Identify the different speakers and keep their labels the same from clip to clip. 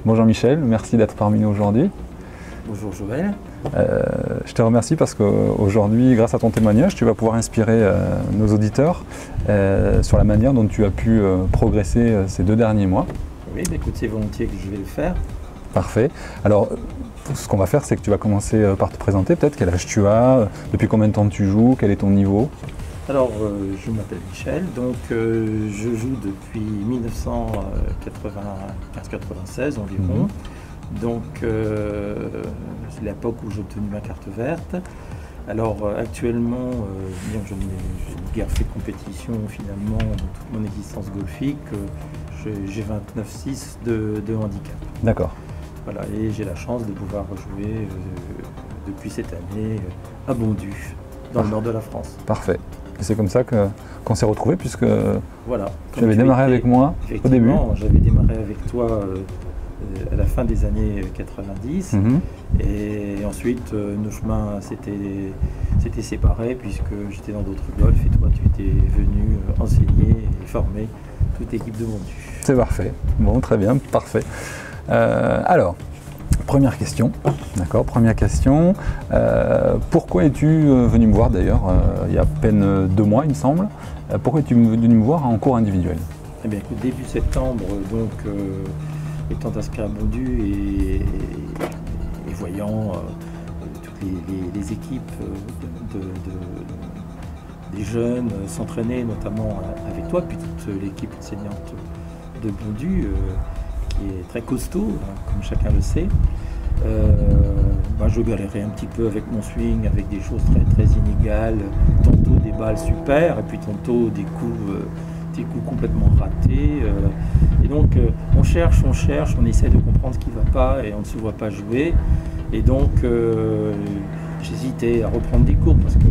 Speaker 1: Bonjour Michel, merci d'être parmi nous aujourd'hui.
Speaker 2: Bonjour Joël.
Speaker 1: Je te remercie parce qu'aujourd'hui, grâce à ton témoignage, tu vas pouvoir inspirer nos auditeurs sur la manière dont tu as pu progresser ces 2 derniers mois.
Speaker 2: Oui, écoute, c'est volontiers que je vais le faire.
Speaker 1: Parfait. Alors, ce qu'on va faire, c'est que tu vas commencer par te présenter. Peut-être quel âge tu as, depuis combien de temps tu joues, quel est ton niveau?
Speaker 2: Alors, je m'appelle Michel, donc je joue depuis 1995-96 environ. Donc, c'est l'époque où j'ai obtenu ma carte verte. Alors, actuellement, je n'ai guère fait de compétition finalement dans toute mon existence golfique. J'ai 29,6 de handicap.
Speaker 1: D'accord.
Speaker 2: Voilà, et j'ai la chance de pouvoir jouer depuis cette année à Bondu, dans le nord de la France.
Speaker 1: Parfait. Et c'est comme ça qu'on s'est retrouvés puisque
Speaker 2: voilà,
Speaker 1: tu avais démarré avec moi au début.
Speaker 2: J'avais démarré avec toi à la fin des années 90 et ensuite nos chemins s'étaient séparés puisque j'étais dans d'autres golfs et toi tu étais venu enseigner et former toute l'équipe de Bondu.
Speaker 1: C'est parfait. Bon, très bien, parfait. Alors, première question, d'accord, première question. Pourquoi es-tu venu me voir d'ailleurs, il y a à peine 2 mois il me semble, pourquoi es-tu venu me voir en cours individuel?
Speaker 2: Eh bien écoute, début septembre, donc étant inscrit à Bondu et voyant toutes les équipes des jeunes s'entraîner, notamment avec toi, puis toute l'équipe enseignante de Bondu, qui est très costaud, comme chacun le sait. Je galérais un petit peu avec mon swing, avec des choses très, très inégales, tantôt des balles super, et puis tantôt des coups complètement ratés. Et donc on cherche, on essaie de comprendre ce qui ne va pas et on ne se voit pas jouer. Et donc j'hésitais à reprendre des cours parce que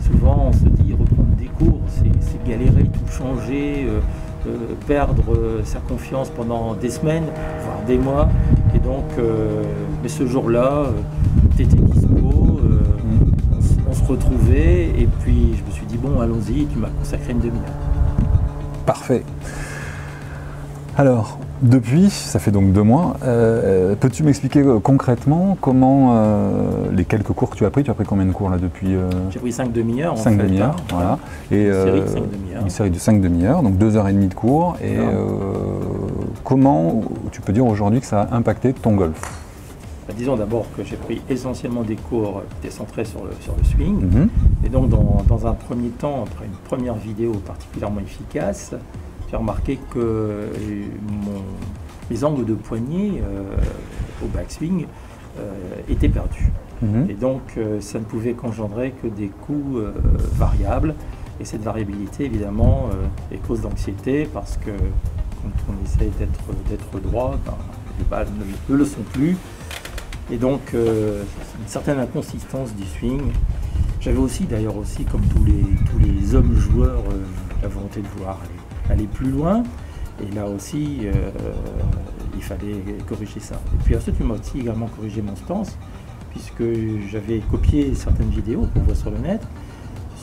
Speaker 2: souvent on se dit reprendre des cours, c'est galérer, tout changer. Perdre sa confiance pendant des semaines, voire des mois. Et donc, mais ce jour-là, tu étais dispo, on se retrouvait, et puis je me suis dit, bon, allons-y, tu m'as consacré une demi-heure.
Speaker 1: Parfait. Alors, depuis, ça fait donc 2 mois, peux-tu m'expliquer concrètement comment les quelques cours que tu as pris combien de cours là depuis
Speaker 2: J'ai pris 5 demi-heures.
Speaker 1: 5 demi-heures, voilà. Et, une série de 5 demi-heures, donc 2h30 de cours. Et comment tu peux dire aujourd'hui que ça a impacté ton golf?
Speaker 2: Disons d'abord que j'ai pris essentiellement des cours qui étaient centrés sur le swing. Et donc dans un premier temps, après une première vidéo particulièrement efficace, j'ai remarqué que mes angles de poignet au backswing étaient perdus. Et donc ça ne pouvait qu'engendrer que des coups variables. Et cette variabilité, évidemment, est cause d'anxiété parce que quand on essaye d'être droit, les balles ne le sont plus. Et donc une certaine inconsistance du swing. J'avais aussi, d'ailleurs comme tous les hommes joueurs, la volonté de vouloir aller plus loin, et là aussi il fallait corriger ça. Et puis ensuite tu m'as aussi également corrigé mon stance, puisque j'avais copié certaines vidéos qu'on voit sur le net.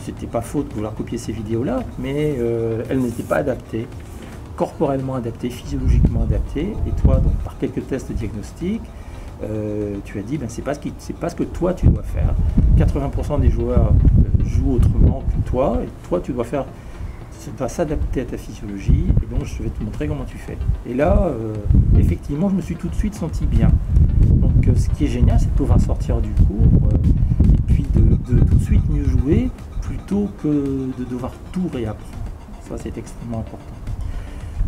Speaker 2: C'était pas faute de vouloir copier ces vidéos-là, mais elles n'étaient pas adaptées, corporellement adaptées, physiologiquement adaptées, et toi, donc par quelques tests diagnostiques, tu as dit c'est pas ce que toi tu dois faire. 80% des joueurs jouent autrement que toi, et toi tu dois s'adapter à ta physiologie, et donc je vais te montrer comment tu fais. Et là, effectivement, je me suis tout de suite senti bien. Donc ce qui est génial, c'est de pouvoir sortir du cours et puis de tout de suite mieux jouer plutôt que de devoir tout réapprendre. Ça, c'est extrêmement important.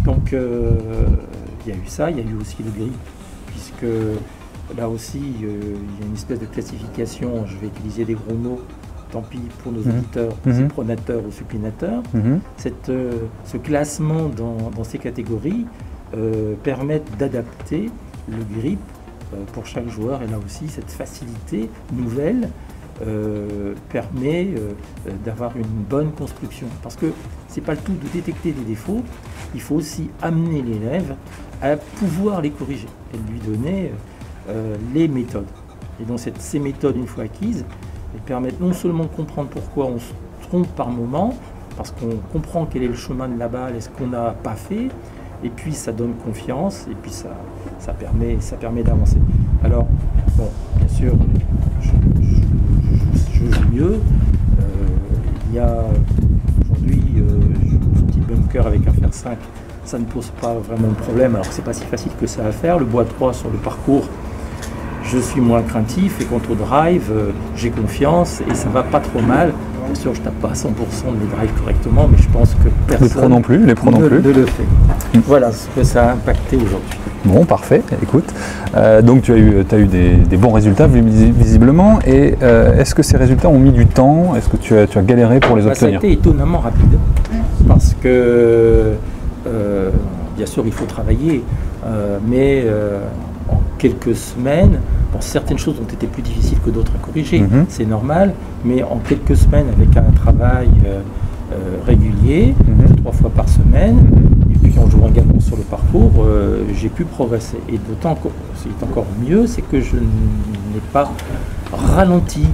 Speaker 2: Donc il y a eu ça, il y a eu aussi le grip, puisque là aussi il y a une espèce de classification, je vais utiliser des gros mots, tant pis pour nos auditeurs, c'est pronateur ou supinateur. Ce classement dans ces catégories permet d'adapter le grip pour chaque joueur, et là aussi cette facilité nouvelle permet d'avoir une bonne construction, parce que c'est pas le tout de détecter des défauts, il faut aussi amener l'élève à pouvoir les corriger et lui donner les méthodes. Et donc ces méthodes, une fois acquises, elles permettent non seulement de comprendre pourquoi on se trompe par moment, parce qu'on comprend quel est le chemin de la balle et ce qu'on n'a pas fait, et puis ça donne confiance, et puis ça ça permet d'avancer. Alors, bon, bien sûr, je joue mieux. Il y a aujourd'hui un petit bunker avec un fer 5, ça ne pose pas vraiment de problème, alors que c'est pas si facile que ça à faire. Le bois 3 sur le parcours, je suis moins craintif, et quant au drive, j'ai confiance et ça va pas trop mal. Bien sûr, je tape pas 100% de mes drives correctement, mais je pense que personne
Speaker 1: les pros non plus.
Speaker 2: ne le fait. Voilà ce que ça a impacté aujourd'hui.
Speaker 1: Bon, parfait, écoute. Donc tu as eu des bons résultats visiblement, et est-ce que ces résultats ont mis du temps? Est-ce que tu as galéré pour les obtenir?
Speaker 2: Ça a été étonnamment rapide, parce que bien sûr il faut travailler, mais en quelques semaines, bon, certaines choses ont été plus difficiles que d'autres à corriger, c'est normal, mais en quelques semaines avec un travail régulier, 3 fois par semaine, et puis en jouant également sur le parcours, j'ai pu progresser. Et d'autant que c'est encore mieux, c'est que je n'ai pas ralenti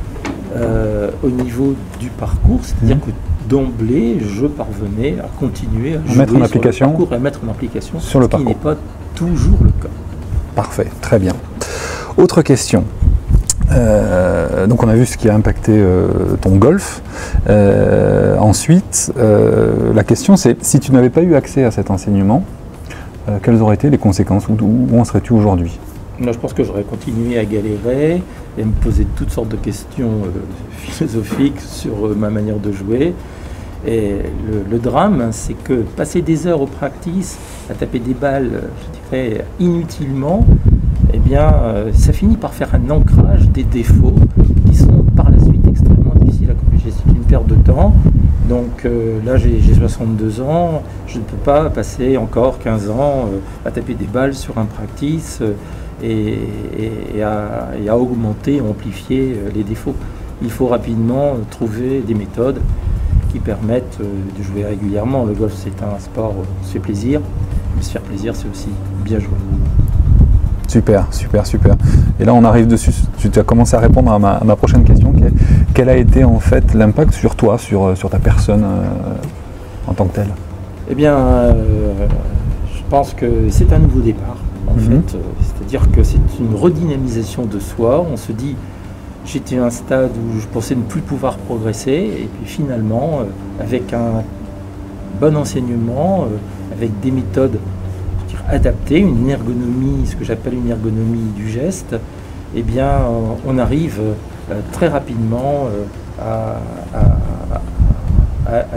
Speaker 2: au niveau du parcours, c'est-à-dire que d'emblée, je parvenais à continuer à jouer sur le parcours et à mettre en application, ce qui n'est pas toujours le cas.
Speaker 1: Parfait, très bien. Autre question. Donc on a vu ce qui a impacté ton golf. Ensuite, la question c'est, si tu n'avais pas eu accès à cet enseignement, quelles auraient été les conséquences? Où en serais-tu aujourd'hui?
Speaker 2: Je pense que j'aurais continué à galérer et me poser toutes sortes de questions philosophiques sur ma manière de jouer. Et le drame, c'est que passer des heures au practice à taper des balles, je dirais, inutilement, eh bien, ça finit par faire un ancrage des défauts qui sont par la suite extrêmement difficiles à corriger. C'est une perte de temps. Donc là, j'ai 62 ans, je ne peux pas passer encore 15 ans à taper des balles sur un practice et à augmenter, amplifier les défauts. Il faut rapidement trouver des méthodes qui permettent de jouer régulièrement. Le golf, c'est un sport où on se fait plaisir, mais se faire plaisir, c'est aussi bien jouer.
Speaker 1: Super, super, super. Et là, on arrive dessus. Tu as commencé à répondre à ma prochaine question, qui est quel a été en fait l'impact sur toi, sur ta personne en tant que telle?
Speaker 2: Eh bien, je pense que c'est un nouveau départ, en fait. C'est-à-dire que c'est une redynamisation de soi. On se dit, j'étais à un stade où je pensais ne plus pouvoir progresser, et puis finalement, avec un bon enseignement, avec des méthodes adaptées, une ergonomie, ce que j'appelle une ergonomie du geste, eh bien, on arrive très rapidement à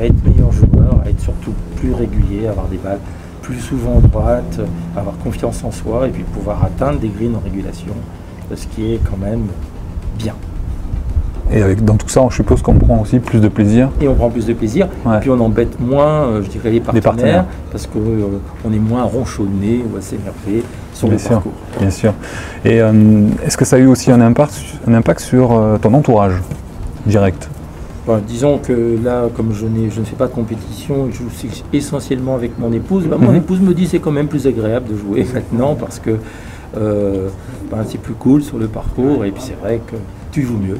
Speaker 2: être meilleur joueur, à être surtout plus régulier, à avoir des balles plus souvent droites, à avoir confiance en soi, et puis pouvoir atteindre des greens en régulation, ce qui est quand même bien.
Speaker 1: Et dans tout ça, je suppose qu'on prend aussi plus de plaisir.
Speaker 2: Et on prend plus de plaisir, et puis on embête moins, je dirais, les partenaires. Parce qu'on est moins ronchonné ou à s'énerver sur le parcours.
Speaker 1: Bien sûr. Et est-ce que ça a eu aussi un impact sur ton entourage direct?
Speaker 2: Bon, disons que là, comme je ne fais pas de compétition, je joue essentiellement avec mon épouse. Mon épouse me dit que c'est quand même plus agréable de jouer maintenant parce que c'est plus cool sur le parcours, et puis c'est vrai que tu joues mieux.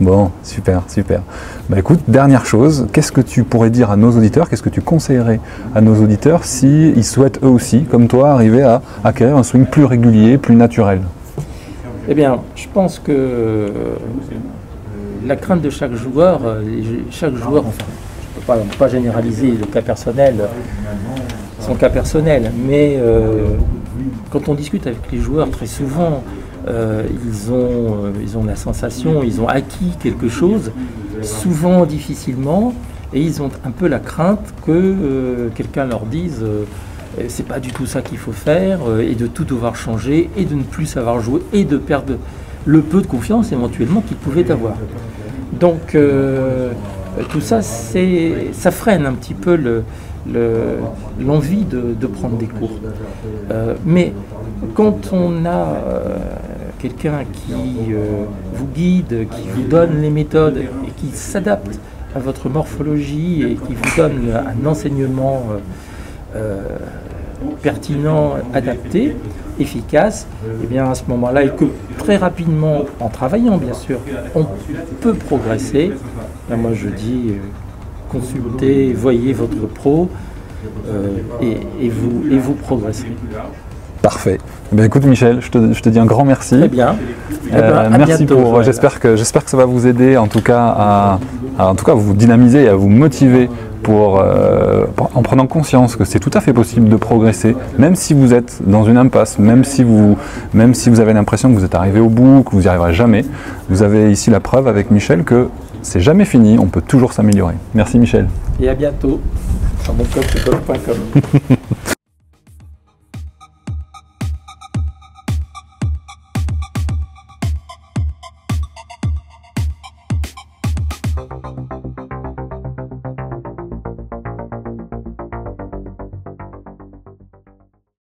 Speaker 1: Bon, super, super. Bah écoute, dernière chose, qu'est-ce que tu pourrais dire à nos auditeurs, qu'est-ce que tu conseillerais à nos auditeurs s'ils souhaitent eux aussi, comme toi, arriver à acquérir un swing plus régulier, plus naturel?
Speaker 2: Eh bien, je pense que la crainte de chaque joueur, enfin, je ne peux pas généraliser le cas personnel, son cas personnel, mais quand on discute avec les joueurs, très souvent, ils ont la sensation, ils ont acquis quelque chose, souvent difficilement, et ils ont un peu la crainte que quelqu'un leur dise c'est pas du tout ça qu'il faut faire, et de tout devoir changer, et de ne plus savoir jouer, et de perdre le peu de confiance éventuellement qu'ils pouvaient avoir. Donc tout ça, ça freine un petit peu l'envie de prendre des cours. Mais quand on a quelqu'un qui vous guide, qui vous donne les méthodes et qui s'adapte à votre morphologie et qui vous donne un enseignement pertinent, adapté, efficace, et bien à ce moment-là, et que très rapidement, en travaillant bien sûr, on peut progresser. Là, moi je dis, consultez, voyez votre pro et vous progresserez.
Speaker 1: Parfait. Eh bien, écoute Michel, je te dis un grand merci.
Speaker 2: Très bien.
Speaker 1: Merci
Speaker 2: bientôt,
Speaker 1: pour. J'espère que ça va vous aider en tout cas à vous dynamiser et à vous motiver en prenant conscience que c'est tout à fait possible de progresser, même si vous êtes dans une impasse, même si vous avez l'impression que vous êtes arrivé au bout, que vous n'y arriverez jamais. Vous avez ici la preuve avec Michel que c'est jamais fini, on peut toujours s'améliorer. Merci Michel.
Speaker 2: Et à bientôt sur moncode.com.